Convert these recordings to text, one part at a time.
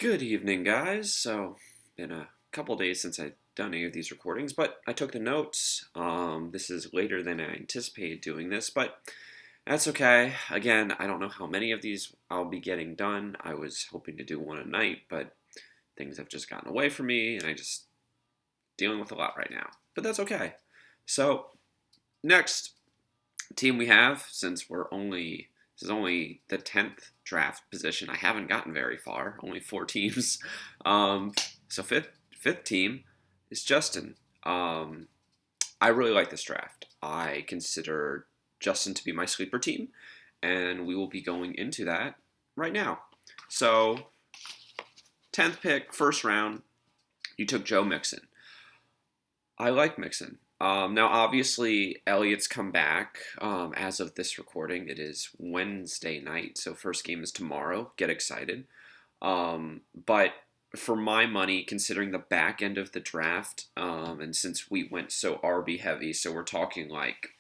Good evening, guys. Been a couple days since I've done any of these recordings, but I took the notes. This is later than I anticipated doing this, but that's okay. Again, I don't know how many of these I'll be getting done. I was hoping to do one a night, but things have just gotten away from me, and I just dealing with a lot right now. But that's okay. So, next team we have, since this is only the 10th draft position. I haven't gotten very far, only four teams. Um, so fifth team is Justin. I really like this draft. I consider Justin to be my sleeper team, and we will be going into that right now. So 10th pick, first round, you took Joe Mixon. I like Mixon. Now, obviously, Elliott's come back. As of this recording, it is Wednesday night, so first game is tomorrow. Get excited. But for my money, considering the back end of the draft, and since we went so RB heavy, so we're talking like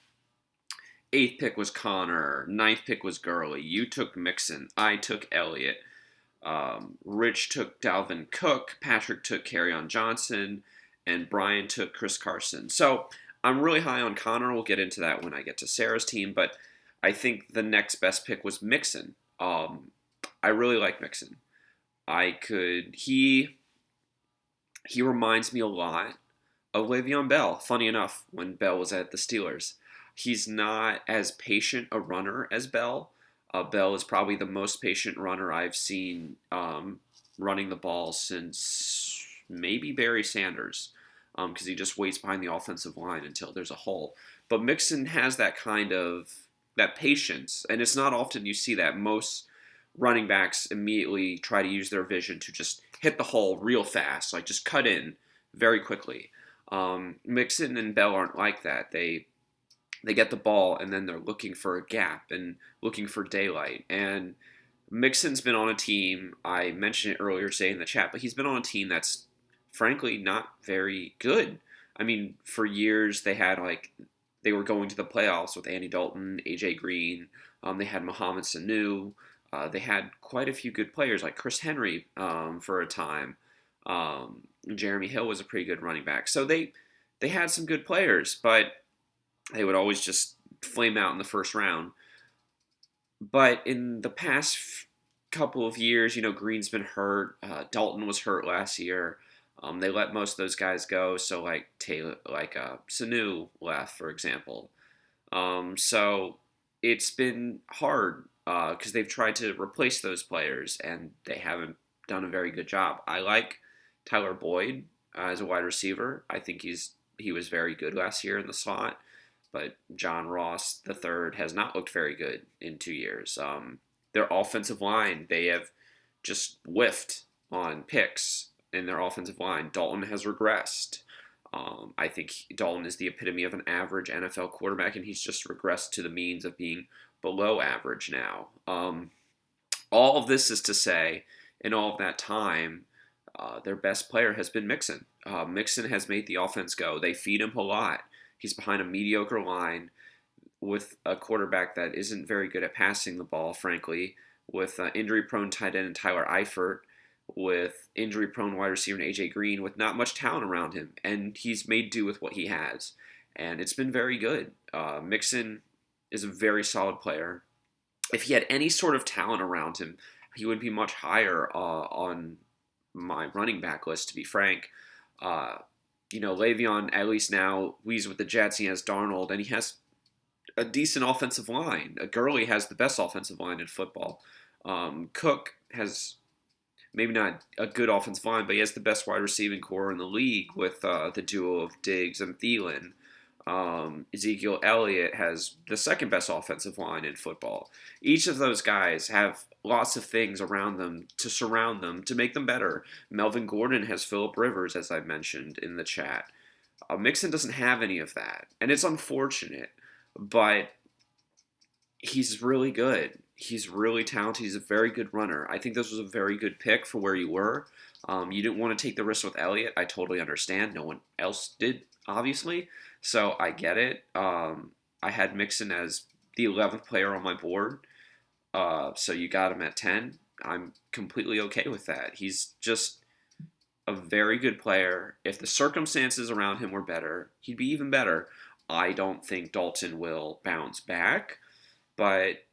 eighth pick was Connor, ninth pick was Gurley. You took Mixon. I took Elliott. Rich took Dalvin Cook. Patrick took Kerryon Johnson and Brian took Chris Carson. So I'm really high on Connor. We'll get into that when I get to Sarah's team, but I think the next best pick was Mixon. I really like Mixon. He reminds me a lot of Le'Veon Bell. Funny enough, when Bell was at the Steelers, he's not as patient a runner as Bell. Bell is probably the most patient runner I've seen running the ball since maybe Barry Sanders, because he just waits behind the offensive line until there's a hole. But Mixon has that patience, and it's not often you see that. Most running backs immediately try to use their vision to just hit the hole real fast, like just cut in very quickly. Mixon and Bell aren't like that. They get the ball and then they're looking for a gap and looking for daylight. And Mixon's been on a team, I mentioned it earlier today in the chat, but he's been on a team that's frankly not very good. I mean, for years they were going to the playoffs with Andy Dalton, AJ Green. They had Mohamed Sanu. They had quite a few good players like Chris Henry for a time. Jeremy Hill was a pretty good running back. So they had some good players, but they would always just flame out in the first round. But in the past couple of years, Green's been hurt. Dalton was hurt last year. They let most of those guys go. So Sanu left, for example. So it's been hard because they've tried to replace those players and they haven't done a very good job. I like Tyler Boyd as a wide receiver. I think he was very good last year in the slot, but John Ross III has not looked very good in 2 years. Their offensive line, they have just whiffed on picks in their offensive line. Dalton has regressed. I think Dalton is the epitome of an average NFL quarterback, and he's just regressed to the means of being below average now. All of this is to say, in all of that time, their best player has been Mixon. Mixon has made the offense go. They feed him a lot. He's behind a mediocre line with a quarterback that isn't very good at passing the ball, frankly, with injury-prone tight end Tyler Eifert, with injury-prone wide receiver AJ Green, with not much talent around him, and he's made do with what he has, and it's been very good. Mixon is a very solid player. If he had any sort of talent around him, he would be much higher on my running back list, to be frank. Le'Veon, at least now, he's with the Jets, he has Darnold, and he has a decent offensive line. Gurley has the best offensive line in football. Cook has maybe not a good offensive line, but he has the best wide receiving core in the league with the duo of Diggs and Thielen. Ezekiel Elliott has the second best offensive line in football. Each of those guys have lots of things around them to surround them to make them better. Melvin Gordon has Phillip Rivers, as I mentioned in the chat. Mixon doesn't have any of that, and it's unfortunate, but he's really good. He's really talented. He's a very good runner. I think this was a very good pick for where you were. You didn't want to take the risk with Elliott. I totally understand. No one else did, obviously. So I get it. I had Mixon as the 11th player on my board. So you got him at 10. I'm completely okay with that. He's just a very good player. If the circumstances around him were better, he'd be even better. I don't think Dalton will bounce back, but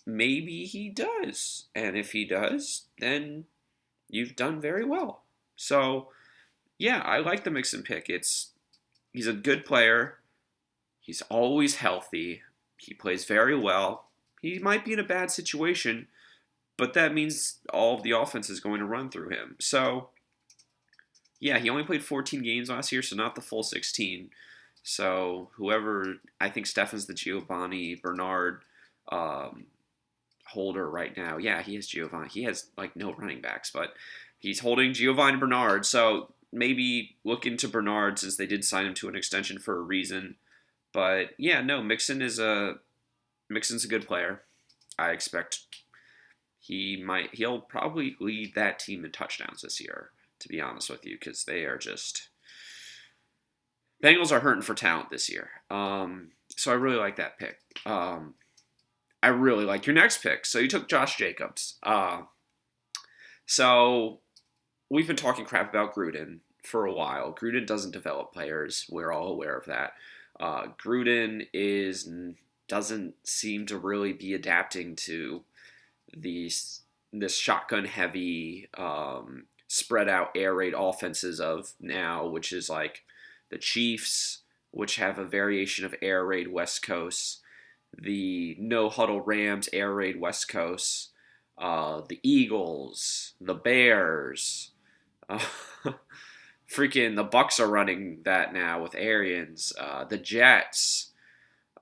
maybe he does. And if he does, then you've done very well. So, yeah, I like the Mixon pick. He's a good player. He's always healthy. He plays very well. He might be in a bad situation, but that means all of the offense is going to run through him. So, yeah, he only played 14 games last year, so not the full 16. So whoever, I think Stefan's the Giovanni Bernard um, holder right now. Yeah, he has Giovanni. He has like no running backs, but he's holding Giovanni Bernard. So maybe look into Bernard since they did sign him to an extension for a reason. But yeah, no, Mixon's a good player. I expect he'll probably lead that team in touchdowns this year, to be honest with you, because they are just Bengals are hurting for talent this year. So I really like that pick. I really like your next pick. So you took Josh Jacobs. So we've been talking crap about Gruden for a while. Gruden doesn't develop players. We're all aware of that. Gruden doesn't seem to really be adapting to this shotgun heavy, spread out air raid offenses of now, which is like the Chiefs, which have a variation of air raid West Coast, the no huddle Rams air raid West Coast, the Eagles, the Bears, uh, freaking the Bucks are running that now with Arians, the Jets,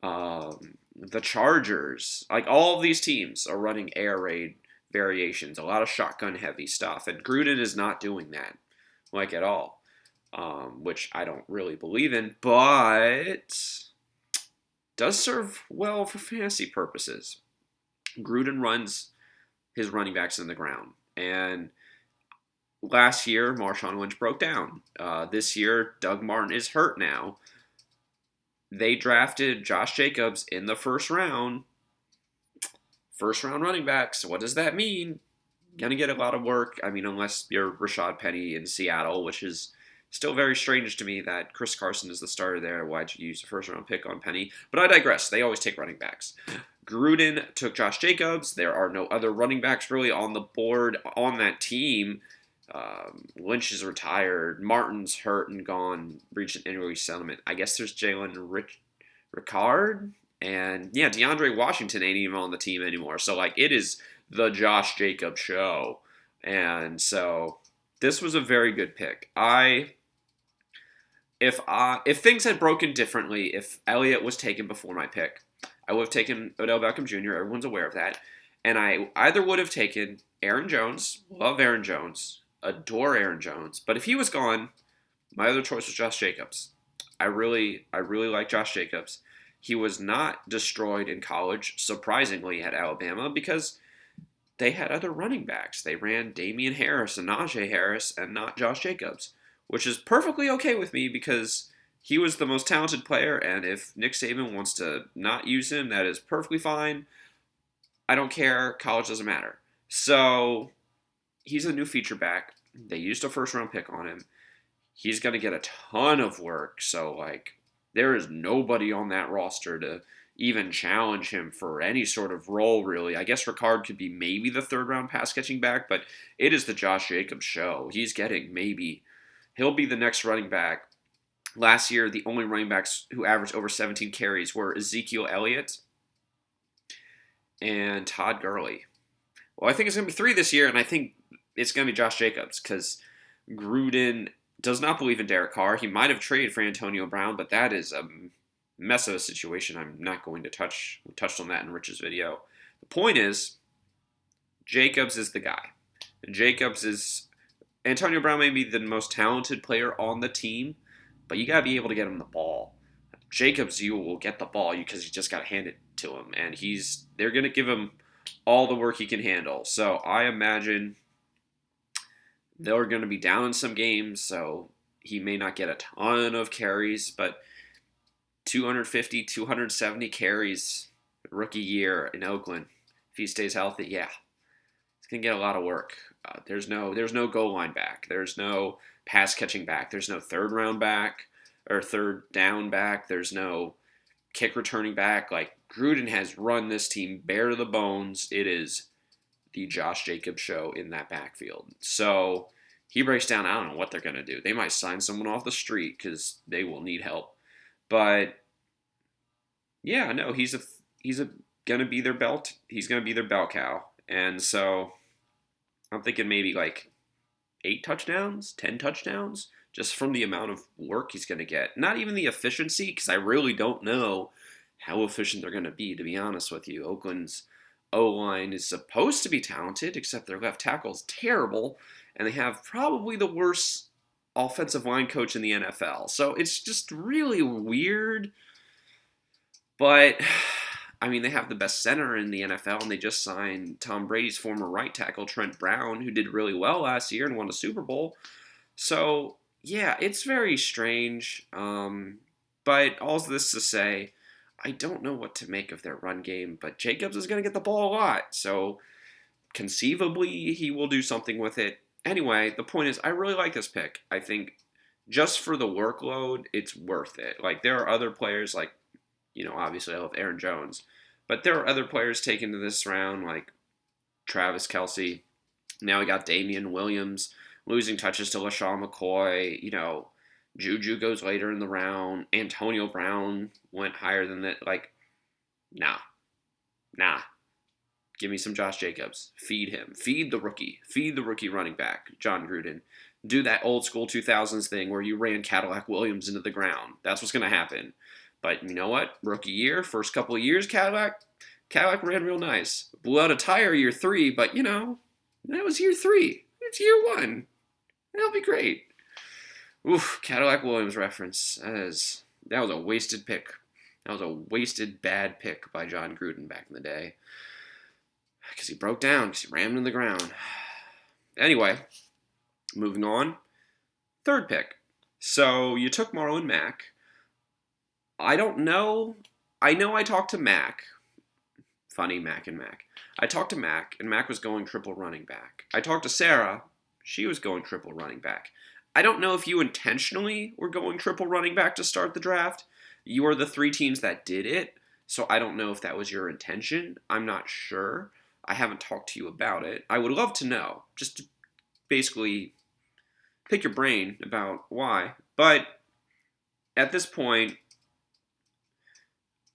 the Chargers, like all of these teams are running air raid variations, a lot of shotgun heavy stuff, and Gruden is not doing that, like at all, which I don't really believe in, but does serve well for fantasy purposes. Gruden runs his running backs in the ground, and last year Marshawn Lynch broke down. This year Doug Martin is hurt now. They drafted Josh Jacobs in the first round running back. So what does that mean? Gonna get a lot of work. I mean, unless you're Rashad Penny in Seattle, which is still very strange to me that Chris Carson is the starter there. Why'd you use a first round pick on Penny? But I digress. They always take running backs. Gruden took Josh Jacobs. There are no other running backs really on the board on that team. Lynch is retired. Martin's hurt and gone. Reached an injury settlement. I guess there's Jalen Ricard. And yeah, DeAndre Washington ain't even on the team anymore. So like it is the Josh Jacobs show. And so this was a very good pick. If things had broken differently, if Elliott was taken before my pick, I would have taken Odell Beckham Jr. Everyone's aware of that. And I either would have taken Aaron Jones, love Aaron Jones, adore Aaron Jones. But if he was gone, my other choice was Josh Jacobs. I really like Josh Jacobs. He was not destroyed in college, surprisingly, at Alabama, because they had other running backs. They ran Damian Harris and Najee Harris and not Josh Jacobs, which is perfectly okay with me because he was the most talented player, and if Nick Saban wants to not use him, that is perfectly fine. I don't care. College doesn't matter. So he's a new feature back. They used a first-round pick on him. He's going to get a ton of work, so like there is nobody on that roster to even challenge him for any sort of role, really. I guess Ricard could be maybe the third-round pass-catching back, but it is the Josh Jacobs show. He'll be the next running back. Last year, the only running backs who averaged over 17 carries were Ezekiel Elliott and Todd Gurley. Well, I think it's going to be 3 this year, and I think it's going to be Josh Jacobs because Gruden does not believe in Derek Carr. He might have traded for Antonio Brown, but that is a mess of a situation. I'm not going to touch. We touched on that in Rich's video. The point is, Jacobs is the guy. Antonio Brown may be the most talented player on the team, but you got to be able to get him the ball. Jacobs, you will get the ball because you just got to hand it to him, and they're going to give him all the work he can handle. So I imagine they're going to be down in some games, so he may not get a ton of carries, but 250, 270 carries rookie year in Oakland, if he stays healthy, yeah. It's gonna get a lot of work. There's no goal line back. There's no pass catching back. There's no third round back or third down back. There's no kick returning back. Like Gruden has run this team bare to the bones. It is the Josh Jacobs show in that backfield. So he breaks down. I don't know what they're gonna do. They might sign someone off the street because they will need help. But yeah, no, he's a gonna be their belt. He's gonna be their bell cow, and so I'm thinking maybe like 8 touchdowns, 10 touchdowns, just from the amount of work he's gonna get. Not even the efficiency, because I really don't know how efficient they're gonna be. To be honest with you, Oakland's O line is supposed to be talented, except their left tackle's terrible, and they have probably the worst offensive line coach in the NFL. So it's just really weird. But I mean, they have the best center in the NFL, and they just signed Tom Brady's former right tackle, Trent Brown, who did really well last year and won a Super Bowl. So, yeah, it's very strange. But all this to say, I don't know what to make of their run game, but Jacobs is going to get the ball a lot. So, conceivably, he will do something with it. Anyway, the point is, I really like this pick. I think just for the workload, it's worth it. Like, there are other players like, obviously I love Aaron Jones, but there are other players taken to this round like Travis Kelce. Now we got Damian Williams losing touches to LaShawn McCoy. Juju goes later in the round. Antonio Brown went higher than that. Like, nah. Give me some Josh Jacobs. Feed him. Feed the rookie. Feed the rookie running back, John Gruden. Do that old school 2000s thing where you ran Cadillac Williams into the ground. That's what's going to happen. But you know what? Rookie year, first couple of years, Cadillac ran real nice. Blew out a tire year 3, but that was year 3. It's year 1. That'll be great. Oof, Cadillac Williams reference. That was a wasted pick. That was a wasted bad pick by John Gruden back in the day. Because he broke down, because he rammed in the ground. Anyway, moving on. Third pick. So you took Marlon Mack. I don't know. I know I talked to Mac. Funny, Mac and Mac. I talked to Mac, and Mac was going triple running back. I talked to Sarah. She was going triple running back. I don't know if you intentionally were going triple running back to start the draft. You are the 3 teams that did it, so I don't know if that was your intention. I'm not sure. I haven't talked to you about it. I would love to know, just to basically pick your brain about why. But at this point,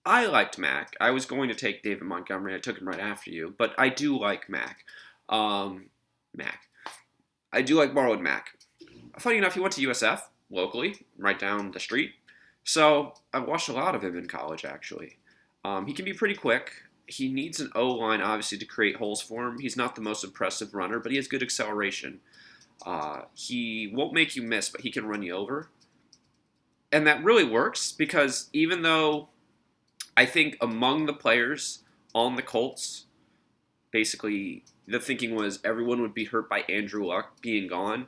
I liked Mac. I was going to take David Montgomery. I took him right after you, but I do like Mac. Mac. I do like Marlon Mack. Funny enough, he went to USF locally, right down the street. So I watched a lot of him in college, actually. He can be pretty quick. He needs an O-line, obviously, to create holes for him. He's not the most impressive runner, but he has good acceleration. He won't make you miss, but he can run you over. And that really works because even though I think among the players on the Colts, basically the thinking was everyone would be hurt by Andrew Luck being gone.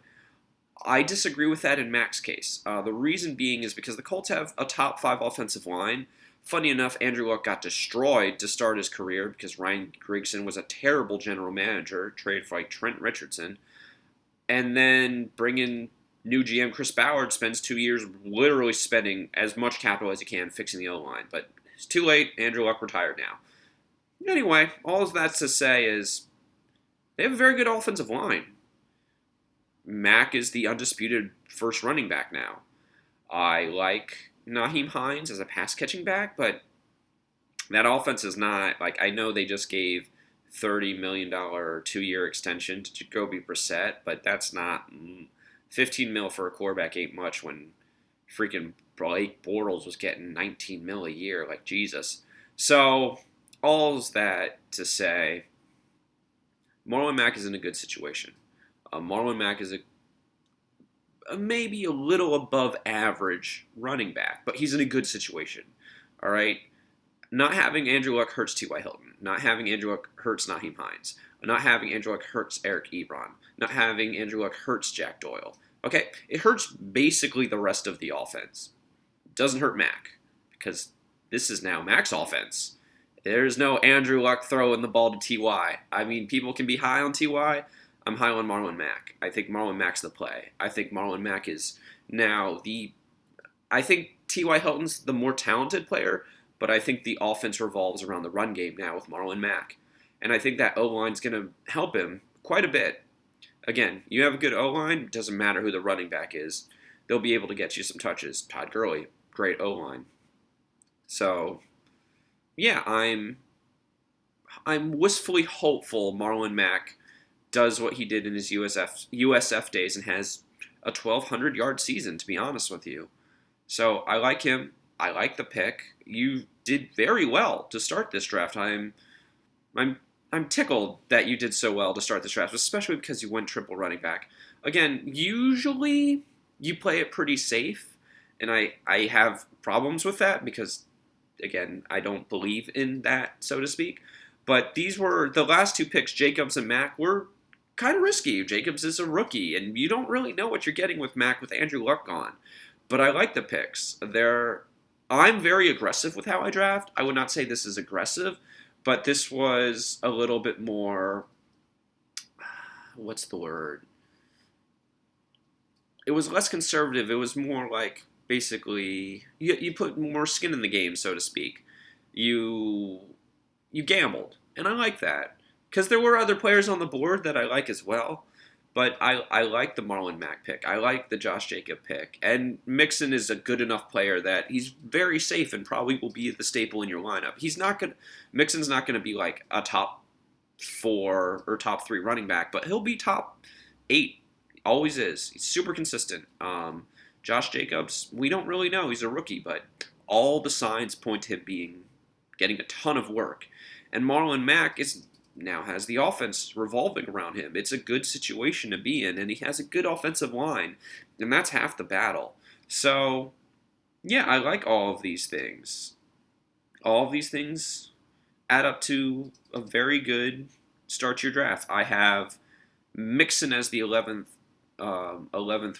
I disagree with that in Mac's case. The reason being is because the Colts have a top 5 offensive line. Funny enough, Andrew Luck got destroyed to start his career because Ryan Grigson was a terrible general manager, traded for like Trent Richardson. And then bring in new GM Chris Ballard spends 2 years literally spending as much capital as he can fixing the O-line. But it's too late. Andrew Luck retired now. Anyway, all of that's to say is they have a very good offensive line. Mack is the undisputed first running back now. I like Nyheim Hines as a pass-catching back, but that offense is not, like, I know they just gave $30 million 2-year extension to Jacoby Brissett, but that's not, $15 million for a quarterback ain't much when freaking Blake Bortles was getting $19 million a year, like Jesus. So, all's that to say, Marlon Mack is in a good situation. Marlon Mack is a maybe a little above average running back, but he's in a good situation. All right? Not having Andrew Luck hurts T.Y. Hilton. Not having Andrew Luck hurts Nyheim Hines. Not having Andrew Luck hurts Eric Ebron. Not having Andrew Luck hurts Jack Doyle. Okay? It hurts basically the rest of the offense. It doesn't hurt Mack because this is now Mack's offense. There's no Andrew Luck throwing the ball to Ty. I mean, people can be high on Ty. I'm high on Marlon Mack. I think Marlon Mack's the play. I think Marlon Mack is now the. I think T.Y. Hilton's the more talented player, but I think the offense revolves around the run game now with Marlon Mack. And I think that O line's going to help him quite a bit. Again, you have a good O line, doesn't matter who the running back is. They'll be able to get you some touches. Todd Gurley, great O line. So, yeah, I'm wistfully hopeful Marlon Mack does what he did in his USF days and has a 1,200-yard season, to be honest with you. So I like him. I like the pick. You did very well to start this draft. I'm I'm tickled that you did so well to start this draft, especially because you went triple running back. Again, usually you play it pretty safe, and I have problems with that because, again, I don't believe in that, so to speak. But these were the last two picks, Jacobs and Mack, were kind of risky. Jacobs is a rookie, and you don't really know what you're getting with Mack with Andrew Luck gone. But I like the picks. I'm very aggressive with how I draft. I would not say this is aggressive, but this was a little bit more, what's the word? It was less conservative. It was more like, basically, you put more skin in the game, so to speak. You gambled, and I like that. Because there were other players on the board that I like as well. But I like the Marlon Mack pick. I like the Josh Jacob pick. And Mixon is a good enough player that he's very safe and probably will be the staple in your lineup. Mixon's not going to be like a top 4 or top 3 running back, but he'll be top 8. Always is. He's super consistent. Josh Jacobs, we don't really know. He's a rookie, but all the signs point to him getting a ton of work. And Marlon Mack now has the offense revolving around him. It's a good situation to be in, and he has a good offensive line, and that's half the battle. So, yeah, I like all of these things. All of these things add up to a very good start to your draft. I have Mixon as the 11th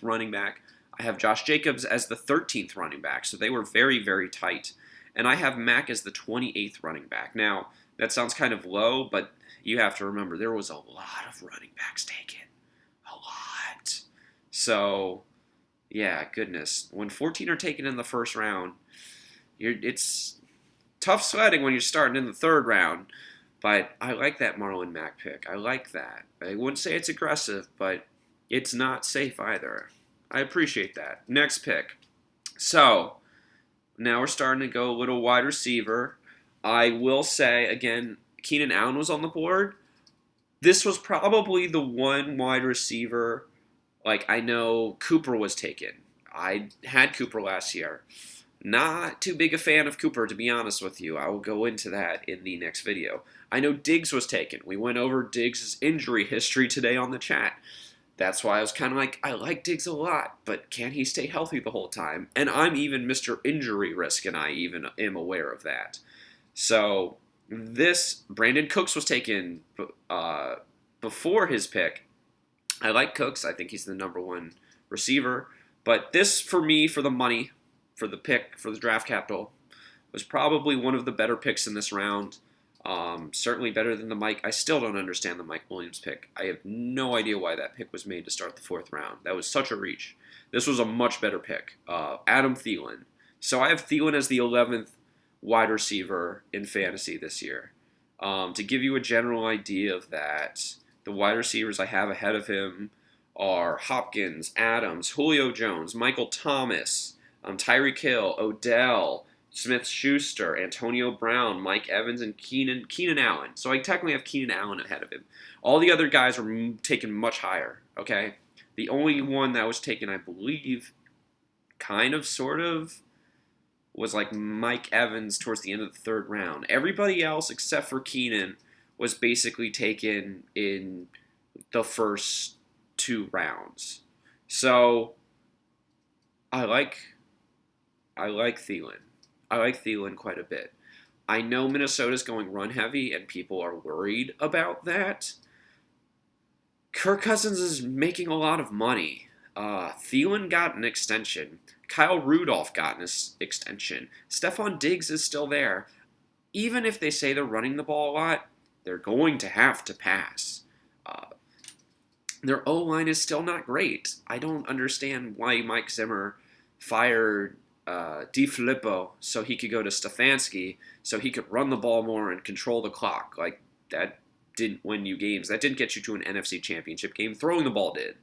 running back. I have Josh Jacobs as the 13th running back, so they were very, very tight. And I have Mack as the 28th running back. Now, that sounds kind of low, but you have to remember there was a lot of running backs taken. A lot. So, yeah, goodness. When 14 are taken in the first round, it's tough sledding when you're starting in the third round. But I like that Marlon Mack pick. I like that. I wouldn't say it's aggressive, but it's not safe either. I appreciate that. Next pick. So, now we're starting to go a little wide receiver. I will say, again, Keenan Allen was on the board. This was probably the one wide receiver, like I know Cooper was taken. I had Cooper last year. Not too big a fan of Cooper, to be honest with you. I will go into that in the next video. I know Diggs was taken. We went over Diggs' injury history today on the chat. That's why I was kind of like, I like Diggs a lot, but can he stay healthy the whole time? And I'm even Mr. Injury Risk, and I even am aware of that. So, Brandon Cooks was taken before his pick. I like Cooks. I think he's the number one receiver. But this, for me, for the money, for the pick, for the draft capital, was probably one of the better picks in this round. Certainly better than the Mike. I still don't understand the Mike Williams pick. I have no idea why that pick was made to start the 4th round. That was such a reach. This was a much better pick. Adam Thielen. So I have Thielen as the 11th wide receiver in fantasy this year. To give you a general idea of that, the wide receivers I have ahead of him are Hopkins, Adams, Julio Jones, Michael Thomas, Tyreek Hill, Odell, Smith-Schuster, Antonio Brown, Mike Evans, and Keenan Allen. So I technically have Keenan Allen ahead of him. All the other guys were taken much higher, okay? The only one that was taken, I believe, kind of, sort of, was like Mike Evans towards the end of the 3rd round. Everybody else, except for Keenan, was basically taken in the first 2 rounds. So, I like Thielen. I like Thielen quite a bit. I know Minnesota's going run heavy, and people are worried about that. Kirk Cousins is making a lot of money. Thielen got an extension. Kyle Rudolph got an extension. Stephon Diggs is still there. even if they say they're running the ball a lot, they're going to have to pass. Uh, their O line is still not great. I don't understand why Mike Zimmer fired DiFilippo so he could go to Stefanski so he could run the ball more and control the clock. Like, that didn't win you games. That didn't get you to an NFC championship game. Throwing the ball did.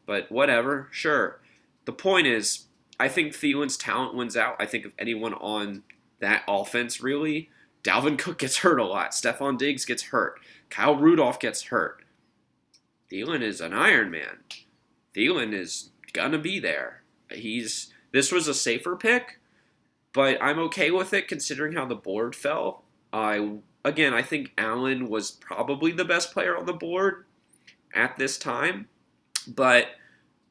But whatever, sure. The point is, I think Thielen's talent wins out. I think if anyone on that offense, really, Dalvin Cook gets hurt a lot. Stephon Diggs gets hurt. Kyle Rudolph gets hurt. Thielen is an Iron Man. Thielen is gonna be there. This was a safer pick, but I'm okay with it considering how the board fell. I think Allen was probably the best player on the board at this time, but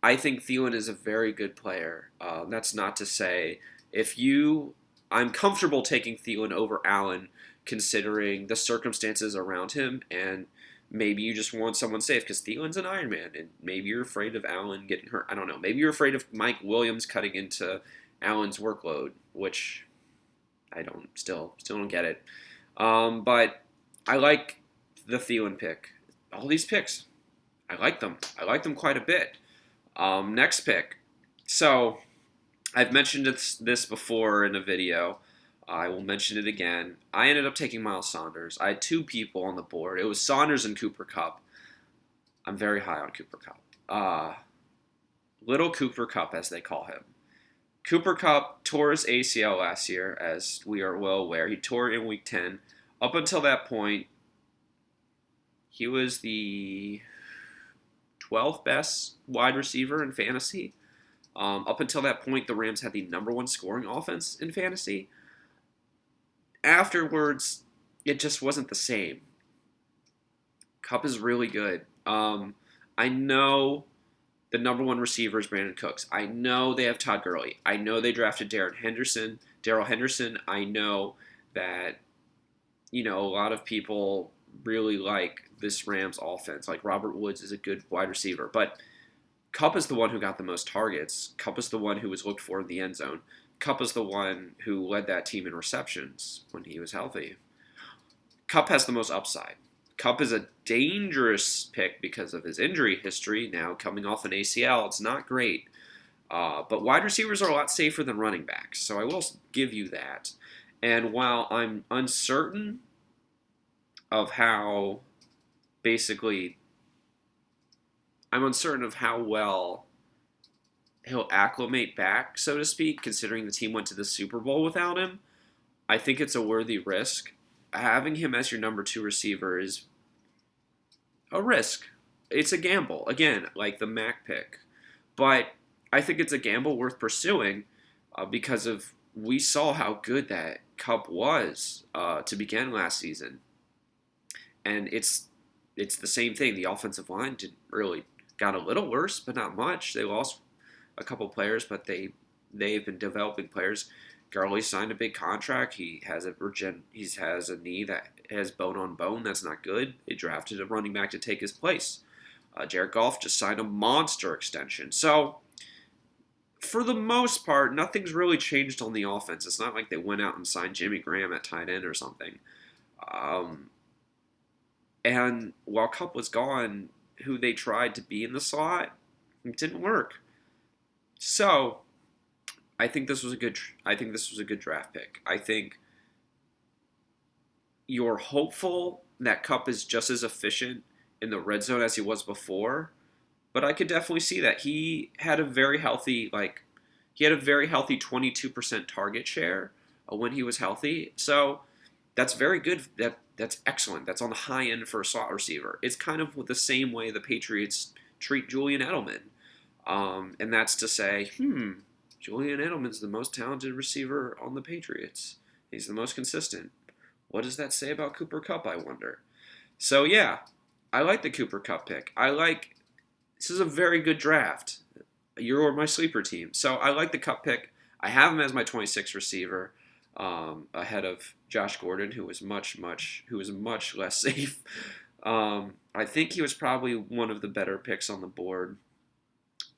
I think Thielen is a very good player. That's not to say I'm comfortable taking Thielen over Allen considering the circumstances around him, and maybe you just want someone safe because Thielen's an Iron Man, and maybe you're afraid of Allen getting hurt. I don't know. Maybe you're afraid of Mike Williams cutting into Allen's workload, which I still don't get it. But I like the Thielen pick. All these picks, I like them. I like them quite a bit. Next pick. So I've mentioned this before in a video. I will mention it again. I ended up taking Miles Saunders. I had two people on the board. It was Saunders and Cooper Kupp. I'm very high on Cooper Kupp. Little Cooper Kupp, as they call him. Cooper Kupp tore his ACL last year, as we are well aware. He tore it in Week 10. Up until that point, he was the 12th best wide receiver in fantasy. Up until that point, the Rams had the number one scoring offense in fantasy. Afterwards, it just wasn't the same. Kupp is really good. I know the number one receiver is Brandon Cooks. I know they have Todd Gurley. I know they drafted Darrell Henderson. I know that, a lot of people really like this Rams offense. Like, Robert Woods is a good wide receiver. But Kupp is the one who got the most targets. Kupp is the one who was looked for in the end zone. Kupp is the one who led that team in receptions when he was healthy. Kupp has the most upside. Kupp is a dangerous pick because of his injury history. Now, coming off an ACL, it's not great. But wide receivers are a lot safer than running backs, so I will give you that. And while I'm uncertain of how well he'll acclimate back, so to speak, considering the team went to the Super Bowl without him, I think it's a worthy risk. Having him as your number two receiver is a risk. It's a gamble. Again, like the Mac pick. But I think it's a gamble worth pursuing because we saw how good that Kupp was to begin last season. And it's the same thing. The offensive line got a little worse, but not much. They lost a couple players, but they've been developing players. Gurley signed a big contract. He has a knee that has bone on bone. That's not good. They drafted a running back to take his place. Jared Goff just signed a monster extension. So, for the most part, nothing's really changed on the offense. It's not like they went out and signed Jimmy Graham at tight end or something. And while Kupp was gone, who they tried to be in the slot, it didn't work. So, I think this was a good draft pick. I think you're hopeful that Kupp is just as efficient in the red zone as he was before, but I could definitely see that he had a very healthy 22% target share when he was healthy. So that's very good. That's excellent. That's on the high end for a slot receiver. It's kind of the same way the Patriots treat Julian Edelman. And that's to say, Julian Edelman's the most talented receiver on the Patriots. He's the most consistent. What does that say about Cooper Kupp, I wonder? So, yeah, I like the Cooper Kupp pick. This is a very good draft. You're my sleeper team. So, I like the Kupp pick. I have him as my 26th receiver, ahead of Josh Gordon, who was much less safe. I think he was probably one of the better picks on the board.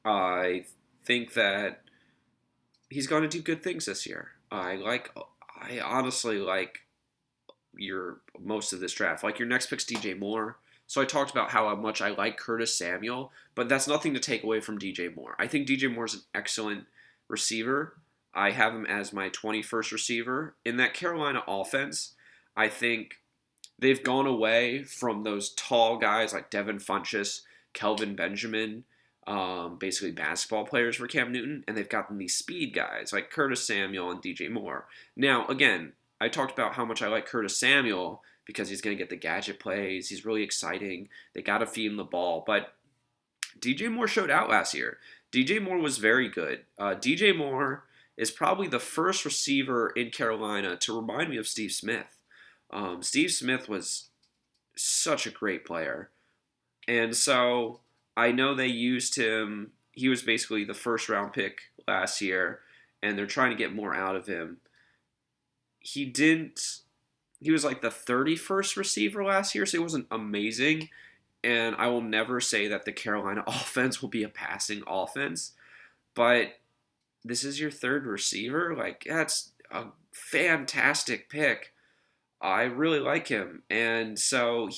I think that he's going to do good things this year. I honestly like your most of this draft. Like your next pick's DJ Moore. So I talked about how much I like Curtis Samuel, but that's nothing to take away from DJ Moore. I think DJ Moore is an excellent receiver. I have him as my 21st receiver. In that Carolina offense, I think they've gone away from those tall guys like Devin Funchess, Kelvin Benjamin, basically basketball players for Cam Newton, and they've gotten these speed guys like Curtis Samuel and DJ Moore. Now, again, I talked about how much I like Curtis Samuel because he's going to get the gadget plays. He's really exciting. They got to feed him the ball. But DJ Moore showed out last year. DJ Moore was very good. DJ Moore is probably the first receiver in Carolina to remind me of Steve Smith. Steve Smith was such a great player. And so I know they used him. He was basically the first round pick last year, and they're trying to get more out of him. He was like the 31st receiver last year, so he wasn't amazing. And I will never say that the Carolina offense will be a passing offense, but this is your third receiver. Like, that's a fantastic pick. I really like him. And so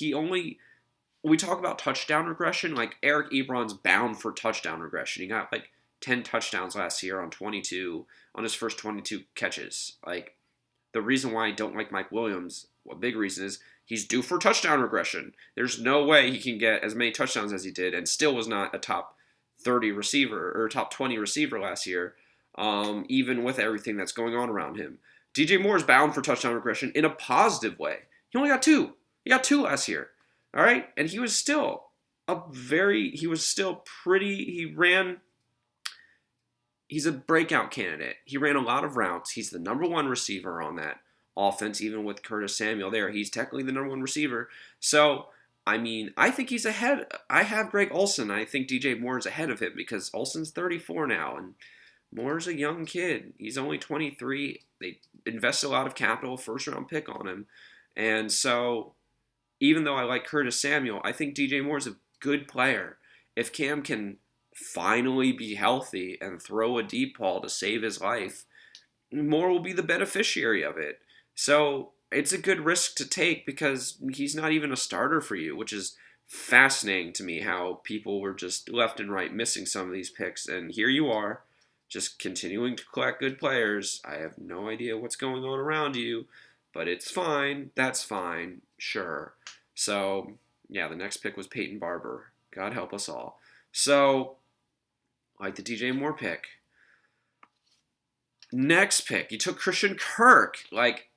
we talk about touchdown regression. Like, Eric Ebron's bound for touchdown regression. He got like 10 touchdowns last year on his first 22 catches. Like, the reason why I don't like Mike Williams, a big reason is he's due for touchdown regression. There's no way he can get as many touchdowns as he did and still was not a top 30 receiver or top 20 receiver last year, even with everything that's going on around him. DJ Moore is bound for touchdown regression in a positive way. He only got two. He got two last year. All right? And he was still he's a breakout candidate. He ran a lot of routes. He's the number one receiver on that offense, even with Curtis Samuel there. He's technically the number one receiver. So, I mean, I think he's ahead. I have Greg Olsen. I think DJ Moore is ahead of him because Olsen's 34 now, and Moore's a young kid. He's only 23. They invested a lot of capital, first-round pick on him. And so, even though I like Curtis Samuel, I think DJ Moore's a good player. If Cam can finally be healthy and throw a deep ball to save his life, Moore will be the beneficiary of it. So it's a good risk to take because he's not even a starter for you, which is fascinating to me how people were just left and right missing some of these picks. And here you are, just continuing to collect good players. I have no idea what's going on around you, but it's fine. That's fine. Sure. So, yeah, the next pick was Peyton Barber. God help us all. So, like the DJ Moore pick. Next pick, you took Christian Kirk. Like,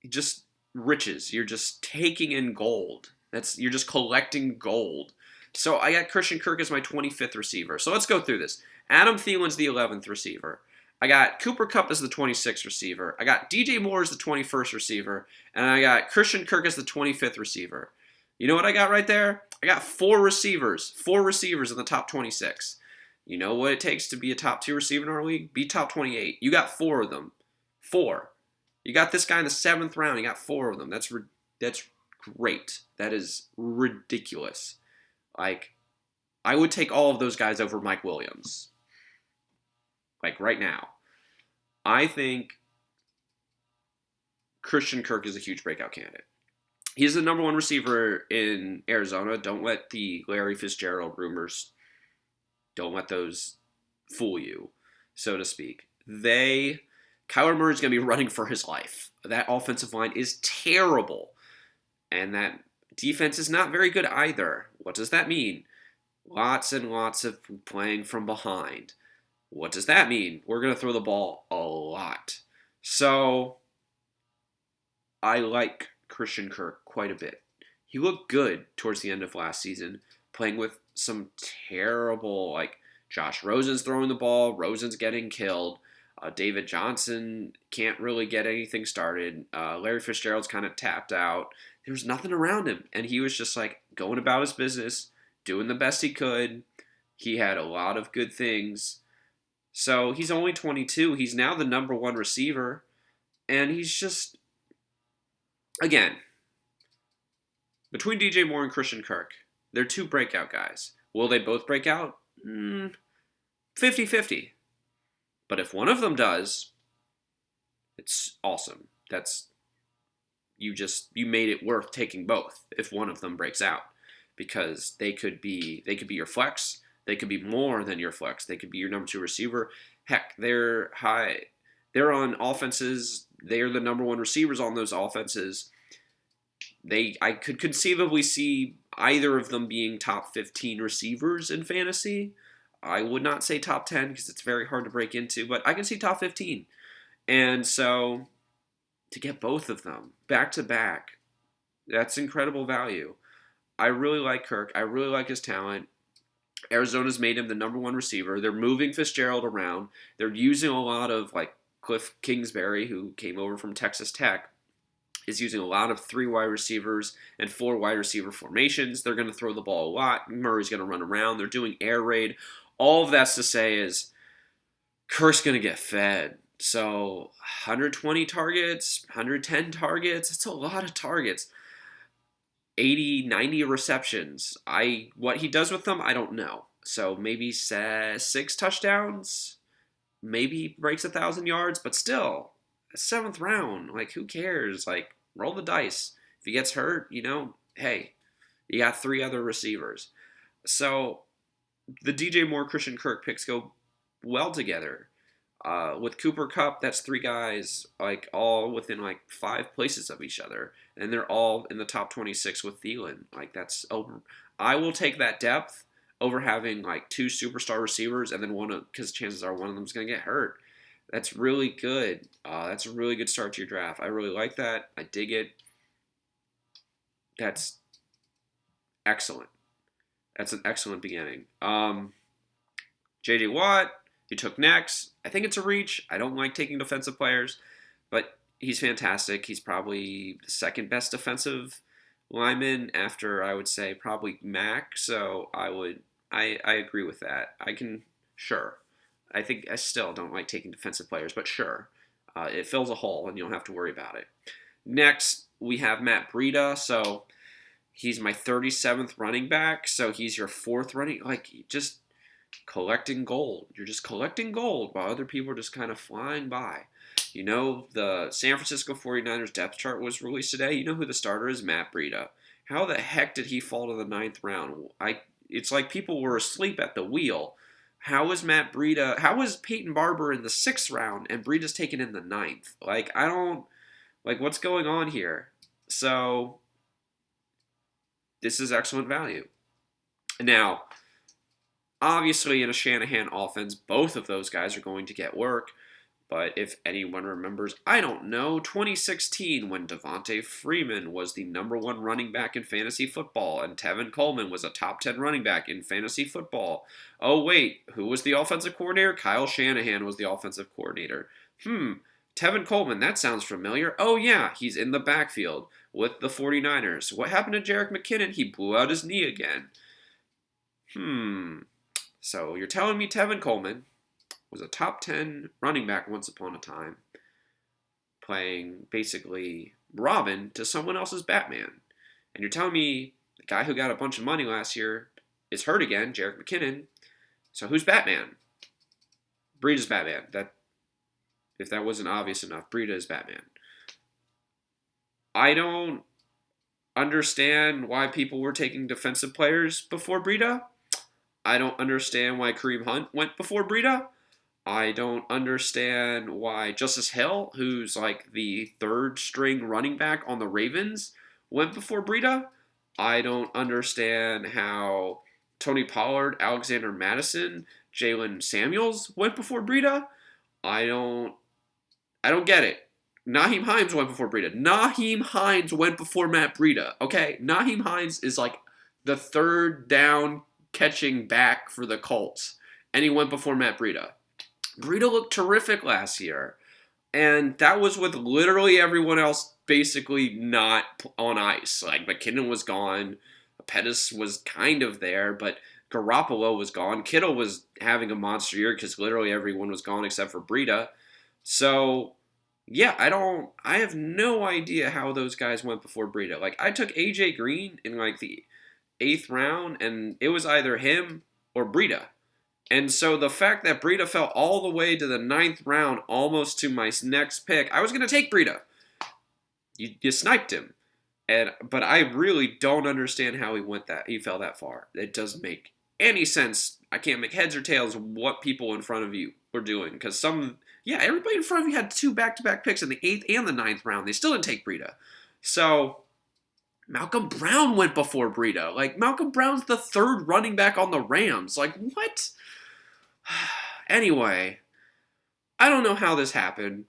just riches. You're just taking in gold. You're just collecting gold. So I got Christian Kirk as my 25th receiver. So let's go through this. Adam Thielen's the 11th receiver. I got Cooper Kupp as the 26th receiver. I got DJ Moore as the 21st receiver. And I got Christian Kirk as the 25th receiver. You know what I got right there? I got four receivers in the top 26. You know what it takes to be a top 2 receiver in our league? Be top 28. You got 4 of them. 4. You got this guy in the 7th round. You got 4 of them. That's great. That is ridiculous. Like, I would take all of those guys over Mike Williams. Like, right now. I think Christian Kirk is a huge breakout candidate. He's the number 1 receiver in Arizona. Don't let the Larry Fitzgerald rumors, don't let those fool you, so to speak. Kyler Murray's going to be running for his life. That offensive line is terrible. And that defense is not very good either. What does that mean? Lots and lots of playing from behind. What does that mean? We're going to throw the ball a lot. So, I like Christian Kirk quite a bit. He looked good towards the end of last season, playing with some terrible, like, Josh Rosen's throwing the ball, Rosen's getting killed, David Johnson can't really get anything started, Larry Fitzgerald's kind of tapped out. There was nothing around him, and he was just, like, going about his business, doing the best he could. He had a lot of good things. So, he's only 22. He's now the number 1 receiver, and he's just, again, between DJ Moore and Christian Kirk, they're 2 breakout guys. Will they both break out? 50-50. But if one of them does, it's awesome. That's you made it worth taking both if one of them breaks out, because they could be your flex, they could be more than your flex, they could be your number two receiver. Heck, they're on offenses. They're the number one receivers on those offenses. I could conceivably see either of them being top 15 receivers in fantasy. I would not say top 10 because it's very hard to break into, but I can see top 15. And so to get both of them back to back, that's incredible value. I really like Kirk. I really like his talent. Arizona's made him the number one receiver. They're moving Fitzgerald around. They're using a lot of like Cliff Kingsbury, who came over from Texas Tech, is using a lot of 3 wide receivers and 4 wide receiver formations. They're going to throw the ball a lot. Murray's going to run around. They're doing air raid. All of that's to say is Kirk's going to get fed. So 120 targets, 110 targets, it's a lot of targets. 80, 90 receptions. What he does with them, I don't know. So maybe 6 touchdowns, maybe breaks 1,000 yards, but still, a 7th round. Like, who cares? Like, roll the dice. If he gets hurt, hey, you got 3 other receivers. So the DJ Moore, Christian Kirk picks go well together. With Cooper Kupp, that's 3 guys, like, all within, like, 5 places of each other. And they're all in the top 26 with Thielen. Like, that's over. I will take that depth over having, like, 2 superstar receivers and then because chances are one of them is going to get hurt. That's really good. That's a really good start to your draft. I really like that. I dig it. That's excellent. That's an excellent beginning. J.J. Watt, you took next. I think it's a reach. I don't like taking defensive players, but he's fantastic. He's probably the second best defensive lineman after, I would say, probably Mack. So I agree with that. Sure. I think I still don't like taking defensive players, but sure. It fills a hole and you don't have to worry about it. Next, we have Matt Breida. So he's my 37th running back. So he's your 4th running, like, just collecting gold. You're just collecting gold while other people are just kind of flying by. The San Francisco 49ers depth chart was released today. You know who the starter is? Matt Breida. How the heck did he fall to the 9th round? It's like people were asleep at the wheel. How is Peyton Barber in the 6th round and Breida's taken in the 9th? What's going on here? So, this is excellent value. Now, obviously, in a Shanahan offense, both of those guys are going to get work. But if anyone remembers, 2016 when Devontae Freeman was the number 1 running back in fantasy football and Tevin Coleman was a top 10 running back in fantasy football. Oh, wait, who was the offensive coordinator? Kyle Shanahan was the offensive coordinator. Tevin Coleman, that sounds familiar. Oh, yeah, he's in the backfield with the 49ers. What happened to Jerick McKinnon? He blew out his knee again. So you're telling me Tevin Coleman was a top 10 running back once upon a time, playing basically Robin to someone else's Batman. And you're telling me the guy who got a bunch of money last year is hurt again, Jerick McKinnon. So who's Batman? Breida's Batman. If that wasn't obvious enough, Breida is Batman. I don't understand why people were taking defensive players before Breida. I don't understand why Kareem Hunt went before Breida. I don't understand why Justice Hill, who's like the 3rd string running back on the Ravens, went before Breida. I don't understand how Tony Pollard, Alexander Madison, Jalen Samuels went before Breida. I don't get it. Nyheim Hines went before Breida. Nyheim Hines went before Matt Breida. Okay, Nyheim Hines is like the 3rd down catching back for the Colts, and he went before Matt Breida. Breida looked terrific last year, and that was with literally everyone else basically not on ice. Like, McKinnon was gone, Pettis was kind of there, but Garoppolo was gone. Kittle was having a monster year because literally everyone was gone except for Breida. So, yeah, I have no idea how those guys went before Breida. Like, I took AJ Green in like the 8th round, and it was either him or Breida. And so the fact that Breida fell all the way to the 9th round, almost to my next pick, I was going to take Breida. You sniped him. But I really don't understand how he fell that far. It doesn't make any sense. I can't make heads or tails of what people in front of you were doing because everybody in front of you had 2 back-to-back picks in the 8th and the ninth round. They still didn't take Breida. So Malcolm Brown went before Breida. Like, Malcolm Brown's the 3rd running back on the Rams. Like, what? Anyway, I don't know how this happened.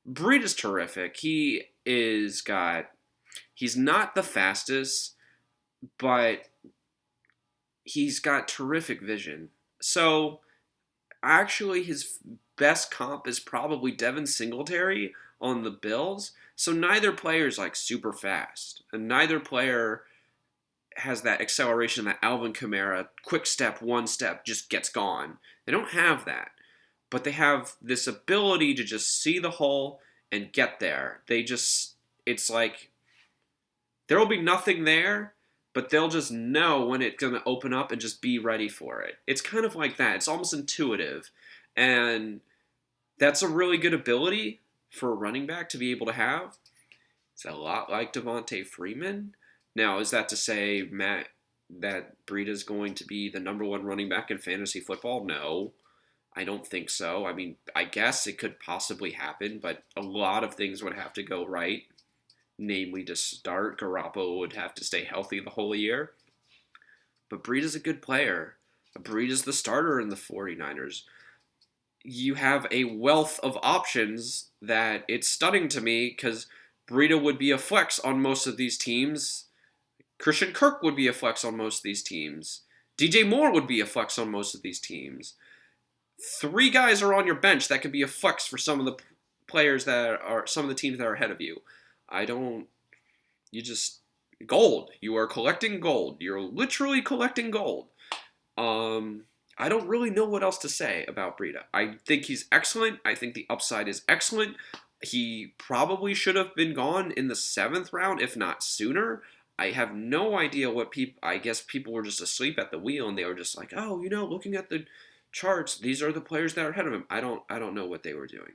Breida's terrific. He's not the fastest, but he's got terrific vision. So, actually, his best comp is probably Devin Singletary on the Bills. So, neither player is like super fast, and neither player has that acceleration that Alvin Kamara, quick step, one step, just gets gone. They don't have that, but they have this ability to just see the hole and get there. It's like there will be nothing there, but they'll just know when it's going to open up and just be ready for it. It's kind of like that. It's almost intuitive. And that's a really good ability for a running back to be able to have. It's a lot like Devontae Freeman. Now, is that to say, Matt, that Breida's going to be the number 1 running back in fantasy football? No, I don't think so. I mean, I guess it could possibly happen, but a lot of things would have to go right. Namely, to start, Garoppolo would have to stay healthy the whole year. But Breida's a good player. Breida's the starter in the 49ers. You have a wealth of options that it's stunning to me because Breida would be a flex on most of these teams. Christian Kirk would be a flex on most of these teams. DJ Moore would be a flex on most of these teams. 3 guys are on your bench that could be a flex for some of the players some of the teams that are ahead of you. Gold. You are collecting gold. You're literally collecting gold. I don't really know what else to say about Breida. I think he's excellent. I think the upside is excellent. He probably should have been gone in the 7th round, if not sooner. I have no idea I guess people were just asleep at the wheel and they were just like, oh, looking at the charts, these are the players that are ahead of him. I don't know what they were doing.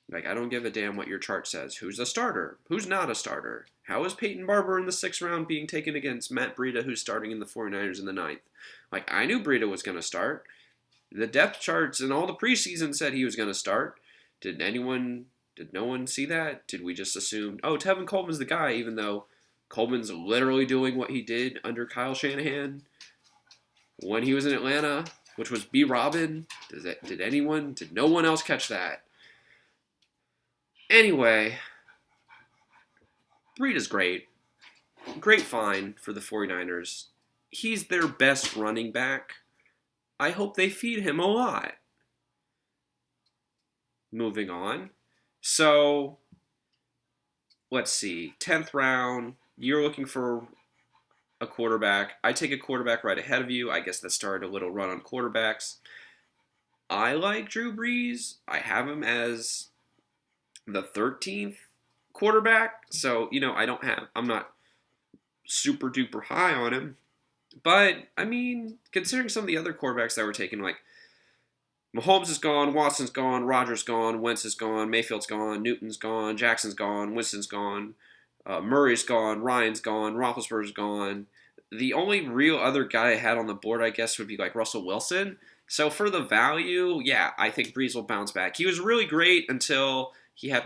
Like, I don't give a damn what your chart says. Who's a starter? Who's not a starter? How is Peyton Barber in the 6th round being taken against Matt Breida, who's starting in the 49ers in the 9th? Like, I knew Breida was going to start. The depth charts and all the preseason said he was going to start. Did no one see that? Did we just assume, oh, Tevin Coleman's the guy, even though Coleman's literally doing what he did under Kyle Shanahan when he was in Atlanta, which was B. Robin? Did no one else catch that? Anyway, Breida's great. Great find for the 49ers. He's their best running back. I hope they feed him a lot. Moving on. So, let's see. 10th round, you're looking for a quarterback. I take a quarterback right ahead of you. I guess that started a little run on quarterbacks. I like Drew Brees. I have him as the 13th quarterback. So, I'm not super duper high on him. But, I mean, considering some of the other quarterbacks that were taken, like Mahomes is gone, Watson's gone, Rodgers gone, Wentz is gone, Mayfield's gone, Newton's gone, Jackson's gone, Winston's gone, Murray's gone, Ryan's gone, Roethlisberger's gone. The only real other guy I had on the board, I guess, would be like Russell Wilson. So for the value, yeah, I think Brees will bounce back. He was really great until he had